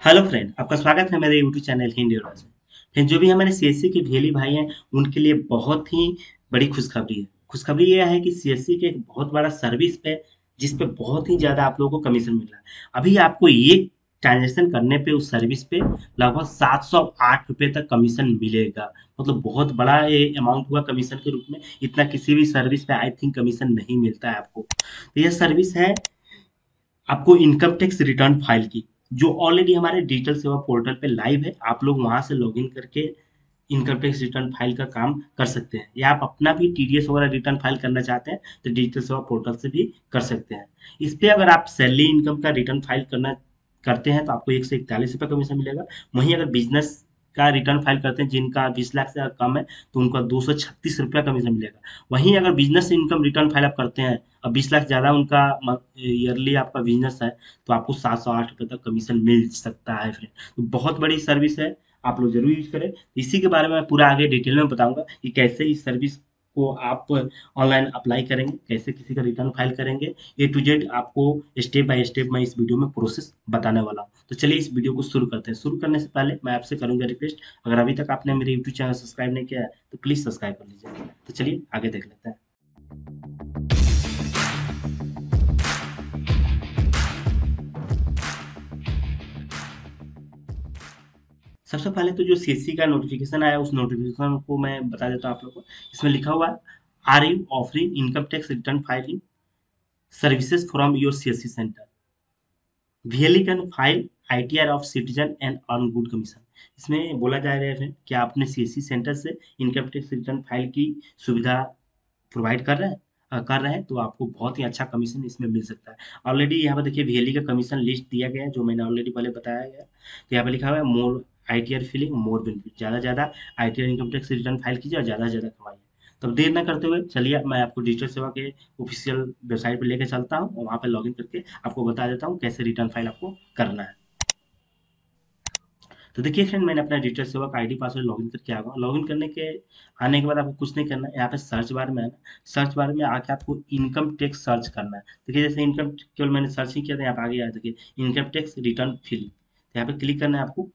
Hello friend, आपका स्वागत है मेरे यूट्यूब चैनल हिंदी और में। फ्रेंड, जो भी हमारे सीएससी के भेली भाई हैं, उनके लिए बहुत ही बड़ी खुशखबरी है। खुशखबरी यह है कि सीएससी के एक बहुत बड़ा सर्विस पे, जिस पे बहुत ही ज़्यादा आप लोगों को कमीशन मिल रहा है। अभी आपको ये ट्रांजेक्शन करने पे उस सर्विस पे लगभग 708 रुपये तक कमीशन मिलेगा। मतलब बहुत बड़ा ये अमाउंट हुआ कमीशन के रूप में। इतना किसी भी सर्विस पे आई थिंक कमीशन नहीं मिलता है आपको। तो यह सर्विस है आपको इनकम टैक्स रिटर्न फाइल की, जो ऑलरेडी हमारे डिजिटल सेवा पोर्टल पे लाइव है। आप लोग वहां से लॉगिन करके इनकम टैक्स रिटर्न फाइल का काम कर सकते हैं, या आप अपना भी टीडीएस वगैरह रिटर्न फाइल करना चाहते हैं तो डिजिटल सेवा पोर्टल से भी कर सकते हैं। इस पे अगर आप सैलरी इनकम का रिटर्न फाइल करना करते हैं तो आपको 141 रुपये कमीशन मिलेगा। वहीं अगर बिजनेस का रिटर्न फाइल करते हैं जिनका 20 लाख से कम है, तो उनका 236 रुपया कमीशन मिलेगा। वहीं अगर बिजनेस इनकम रिटर्न फाइल आप करते हैं और 20 लाख ज़्यादा उनका ईयरली आपका बिजनेस है, तो आपको 708 रुपये तक कमीशन मिल सकता है फ्रेंड। तो बहुत बड़ी सर्विस है, आप लोग जरूर यूज करें। इसी के बारे में मैं पूरा आगे डिटेल में बताऊंगा कि कैसे इस सर्विस को आप ऑनलाइन अप्लाई करेंगे, कैसे किसी का रिटर्न फाइल करेंगे। ए टू जेड आपको स्टेप बाय स्टेप मैं इस वीडियो में प्रोसेस बताने वाला हूँ। तो चलिए इस वीडियो को शुरू करते हैं। शुरू करने से पहले मैं आपसे करूंगा रिक्वेस्ट, अगर अभी तक आपने मेरे यूट्यूब चैनल सब्सक्राइब नहीं किया है तो प्लीज सब्सक्राइब कर लीजिए। तो चलिए आगे देख लेते हैं। सबसे पहले तो जो सीएससी का नोटिफिकेशन आया, उस नोटिफिकेशन को मैं बता देता हूँ आप लोगों को। इसमें लिखा हुआ है, are you offering income tax return filing services from your CSC centre, VLE can file ITR of citizen and earn good commission. इसमें बोला जा रहा है कि आप अपने सीएससी सेंटर से इनकम टैक्स रिटर्न फाइल की सुविधा प्रोवाइड कर रहे हैं, तो आपको बहुत ही अच्छा कमीशन इसमें मिल सकता है। ऑलरेडी यहाँ पे देखिए वीएलई का कमीशन लिस्ट दिया गया है, जो मैंने ऑलरेडी पहले बताया गया। तो यहाँ पे लिखा हुआ है, मोर आईटीआर फिलिंग मोर बेनिफिट। ज़्यादा से ज़्यादा ITR income tax return file कीजिए और ज़्यादा से ज़्यादा कमाइए। तब देर ना करते हुए चलिए मैं आपको डिजिटल सेवा के ऑफिशियल वेबसाइट पे लेके चलता हूँ और वहाँ पे लॉगिन करके आपको बता देता हूँ कैसे रिटर्न फाइल आपको करना है। तो देखिए फ्रेंड, मैंने अपना डिजिटल सेवा का आईडी पासवर्ड लॉगिन करके आ गया हूँ। लॉगिन करने के आने के बाद आपको कुछ नहीं करना है। यहाँ पे सर्च बार में है ना, सर्च बार में आके आपको इनकम टैक्स सर्च करना है। देखिए जैसे इनकम केवल मैंने सर्च ही किया था, यहाँ पे आ गया है देखिए इनकम टैक्स रिटर्न फिलिंग। तो यहाँ पे क्लिक करना है आपको।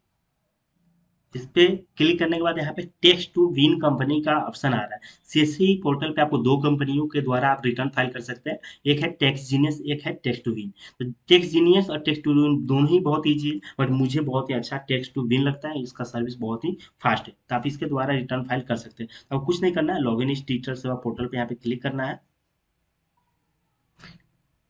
इस पे क्लिक करने के बाद यहाँ पे टेक्स्ट टू विन कंपनी का ऑप्शन आ रहा है। सीएससी पोर्टल पे आपको दो कंपनियों के द्वारा आप रिटर्न फाइल कर सकते हैं। एक है टैक्स जीनियस, एक है टेक्स्ट टू विन। तो टेक्स्ट जीनियस और टेक्स्ट टू विन दोनों ही बहुत ईजी है, बट मुझे बहुत ही अच्छा टेक्स्ट टू विन लगता है। इसका सर्विस बहुत ही फास्ट है, तो आप इसके द्वारा रिटर्न फाइल कर सकते हैं। तो आपको कुछ नहीं करना है, लॉगिन इस डिजिटल सेवा पोर्टल पे यहाँ पे क्लिक करना है।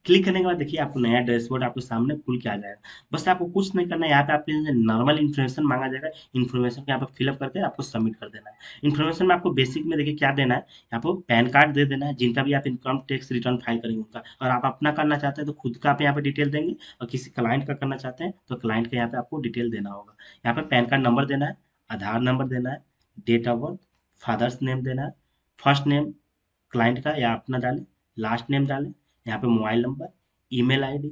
क्लिक करने के बाद देखिए आपको नया डैशबोर्ड आपके सामने खुल के आ जाएगा। बस आपको कुछ नहीं करना है, यहाँ पे आपके नॉर्मल इन्फॉर्मेशन मांगा जाएगा। इन्फॉर्मेशन को यहाँ पे फिलअप करके आपको सबमिट कर देना है। इन्फॉर्मेशन में आपको बेसिक में देखिए क्या देना है, यहाँ पे पैन कार्ड दे देना है, जिनका भी आप इनकम टैक्स रिटर्न फाइल करेंगे उनका। और आप अपना करना चाहते हैं तो खुद का आप यहाँ पे डिटेल देंगे, और किसी क्लाइंट का करना चाहते हैं तो क्लाइंट का यहाँ पे आपको डिटेल देना होगा। यहाँ पे पैन कार्ड नंबर देना है, आधार नंबर देना है, date of birth, father's name देना है, फर्स्ट नेम क्लाइंट का या अपना डालें, लास्ट नेम डालें, यहाँ पे mobile number, email ID,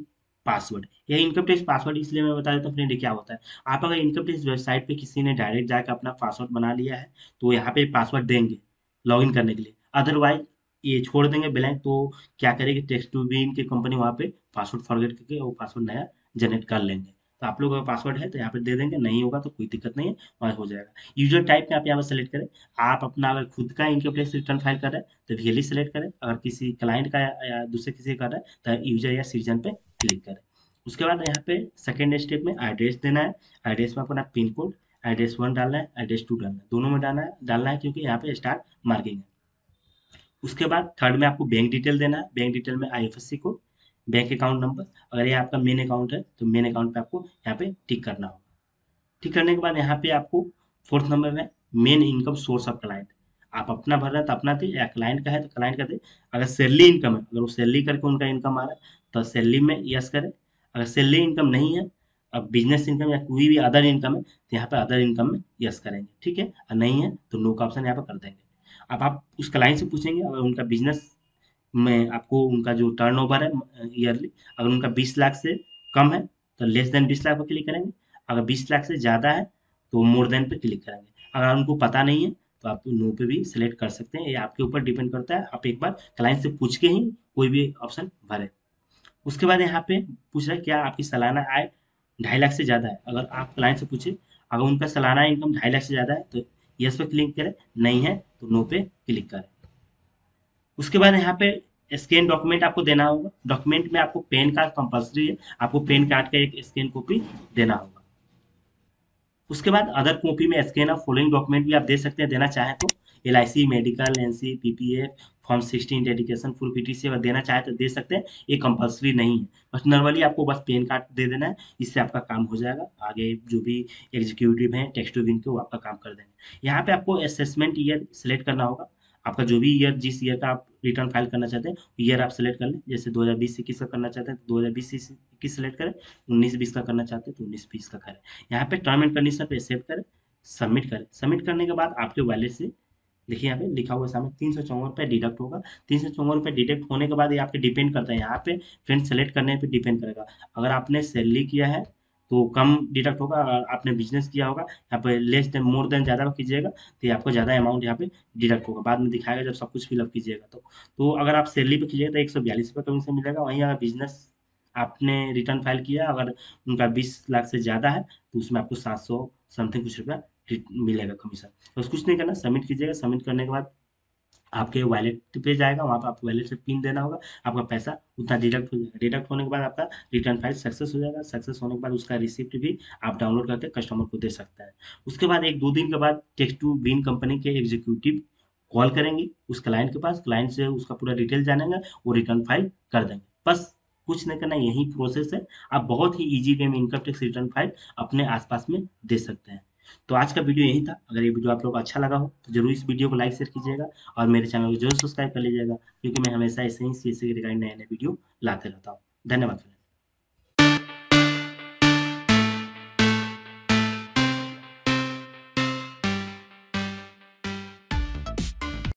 password. यह इनकम टैक्स पासवर्ड इसलिए मैं बता देता हूँ फ्रेंड, ये क्या होता है। आप अगर इनकम टैक्स वेबसाइट पे किसी ने डायरेक्ट जाकर अपना पासवर्ड बना लिया है, तो यहाँ पे पासवर्ड देंगे लॉगिन करने के लिए। अदरवाइज ये छोड़ देंगे ब्लैंक, तो क्या करेगी टेक्स्ट टू बीन की कंपनी वहाँ पे पासवर्ड फॉरगेट करके वो पासवर्ड नया जनरेट कर लेंगे। तो आप लोगों का पासवर्ड है तो यहाँ पे दे देंगे, नहीं होगा तो कोई दिक्कत नहीं है, वहाँ हो जाएगा। यूजर टाइप में आप यहाँ पर सेलेक्ट करें। आप अपना अगर खुद का इनकम टैक्स रिटर्न फाइल कर रहे हैं तो वीएलई सेलेक्ट करें, अगर किसी क्लाइंट का या दूसरे किसी का कर रहे हैं तो यूजर या सिटीजन पे क्लिक करें। उसके बाद यहाँ पे सेकेंड स्टेप में एड्रेस देना है। एड्रेस में अपना पिन कोड, एड्रेस 1 डालना है, एड्रेस 2 डालना है, दोनों में डालना है क्योंकि यहाँ पे स्टार मार्किंग है। उसके बाद थर्ड में आपको बैंक डिटेल देना है। बैंक डिटेल में IFSC code, bank account number. अगर ये आपका मेन अकाउंट है तो मेन अकाउंट पे आपको यहाँ पे टिक करना होगा। टिक करने के बाद यहाँ पे आपको फोर्थ नंबर में main income source of client. आप अपना भर रहे हैं तो अपना दे, या क्लाइंट का है तो क्लाइंट का दे। अगर सैलरी इनकम है, अगर वो सैलरी करके उनका इनकम आ रहा है तो सैलरी में यस करें। अगर सैलरी इनकम नहीं है, अब बिजनेस इनकम या कोई भी अदर इनकम है तो यहाँ पे अदर इनकम में यस करेंगे, ठीक है। और नहीं है तो नो का ऑप्शन यहाँ पे कर देंगे। अब आप उस क्लाइंट से पूछेंगे, अगर उनका बिजनेस में आपको उनका जो टर्नओवर है ईयरली, अगर उनका 20 लाख से कम है तो लेस देन 20 लाख पर क्लिक करेंगे। अगर 20 लाख से ज़्यादा है तो मोर देन पे क्लिक करेंगे। अगर उनको पता नहीं है तो आप नो पे भी सिलेक्ट कर सकते हैं, ये आपके ऊपर डिपेंड करता है। आप एक बार क्लाइंट से पूछ के ही कोई भी ऑप्शन भरें। उसके बाद यहाँ पे पूछ रहा है क्या आपकी सालाना आय 2.5 लाख से ज़्यादा है, अगर आप क्लाइंट से पूछे अगर उनका सालाना इनकम 2.5 लाख से ज़्यादा है तो यस पे क्लिक करें, नहीं है तो नो पे क्लिक करें। उसके बाद यहाँ पे स्कैन डॉक्यूमेंट आपको देना होगा। डॉक्यूमेंट में आपको पैन कार्ड कंपलसरी है, आपको पैन कार्ड का एक स्कैन कॉपी देना होगा। उसके बाद अदर कॉपी में स्कैन ऑफ फॉलोइंग डॉक्यूमेंट भी आप दे सकते हैं, देना चाहें तो LIC, medical, NC, PPF, form 16 dedication, full PTC अगर देना चाहे तो दे सकते हैं, ये कंपलसरी नहीं है। बस नॉर्मली आपको बस पैन कार्ड दे देना है, इससे आपका काम हो जाएगा। आगे जो भी एग्जीक्यूटिव हैं टेक्स्ट टू विन के वो आपका काम कर देंगे। यहाँ पे आपको असेसमेंट ईयर सेलेक्ट करना होगा, आपका जो भी ईयर जिस ईयर का आप रिटर्न फाइल करना चाहते हैं ईयर आप सेलेक्ट कर लें। जैसे 2020-21 का करना चाहते हैं तो 2020-21 सेलेक्ट करें, 19-20 का करना चाहते हैं तो 19-20 का करें। यहाँ पे टर्म एंड कंडीशन पे एक्सेप्ट करें, सबमिट करें। सबमिट करने के बाद आपके वॉलेट से देखिए यहाँ पे लिखा हुआ है सामने 354 रुपये डिडक्ट होगा। 354 रुपये डिडक्ट होने के बाद ये आपके डिपेंड करता है, यहाँ पे फ्रेंड सेलेक्ट करने पे डिपेंड करेगा। अगर आपने सैलरी किया है तो कम डिडक्ट होगा, अगर आपने बिजनेस किया होगा यहाँ पे लेस देन मोर देन ज़्यादा कीजिएगा तो ये आपको ज़्यादा अमाउंट यहाँ पे डिडक्ट होगा, बाद में दिखाएगा जब सब कुछ फिलअप कीजिएगा। तो अगर आप सैलरी पे कीजिएगा तो 142 रुपये कमीशन मिलेगा। वहीं अगर बिजनेस आपने रिटर्न फाइल किया अगर उनका 20 लाख से ज़्यादा है तो उसमें आपको 700 समथिंग कुछ रुपया मिलेगा कमीशन। बस कुछ नहीं करना, सबमिट कीजिएगा। सबमिट करने के बाद आपके वॉलेट पे जाएगा, वहाँ पे आपको वॉलेट से पिन देना होगा, आपका पैसा उतना डिडक्ट हो जाएगा। डिडक्ट होने के बाद आपका रिटर्न फाइल सक्सेस हो जाएगा। सक्सेस होने के बाद उसका रिसिप्ट भी आप डाउनलोड करके कस्टमर को दे सकते हैं। उसके बाद 1-2 दिन के बाद टेक्स्ट टू विन कंपनी के एग्जीक्यूटिव कॉल करेंगे उस क्लाइंट के पास, क्लाइंट से उसका पूरा डिटेल जानेंगे, वो रिटर्न फाइल कर देंगे। बस कुछ नहीं करना, यही प्रोसेस है। आप बहुत ही ईजी वे में इनकम टैक्स रिटर्न फाइल अपने आसपास में दे सकते हैं। तो आज का वीडियो यही था। अगर ये वीडियो आप लोग को अच्छा लगा हो तो जरूर इस वीडियो को लाइक शेयर कीजिएगा और मेरे चैनल को जरूर सब्सक्राइब कर लीजिएगा, क्योंकि मैं हमेशा ऐसे ही CSA के रिगार्डिंग नए नए वीडियो लाते रहता हूँ। धन्यवाद।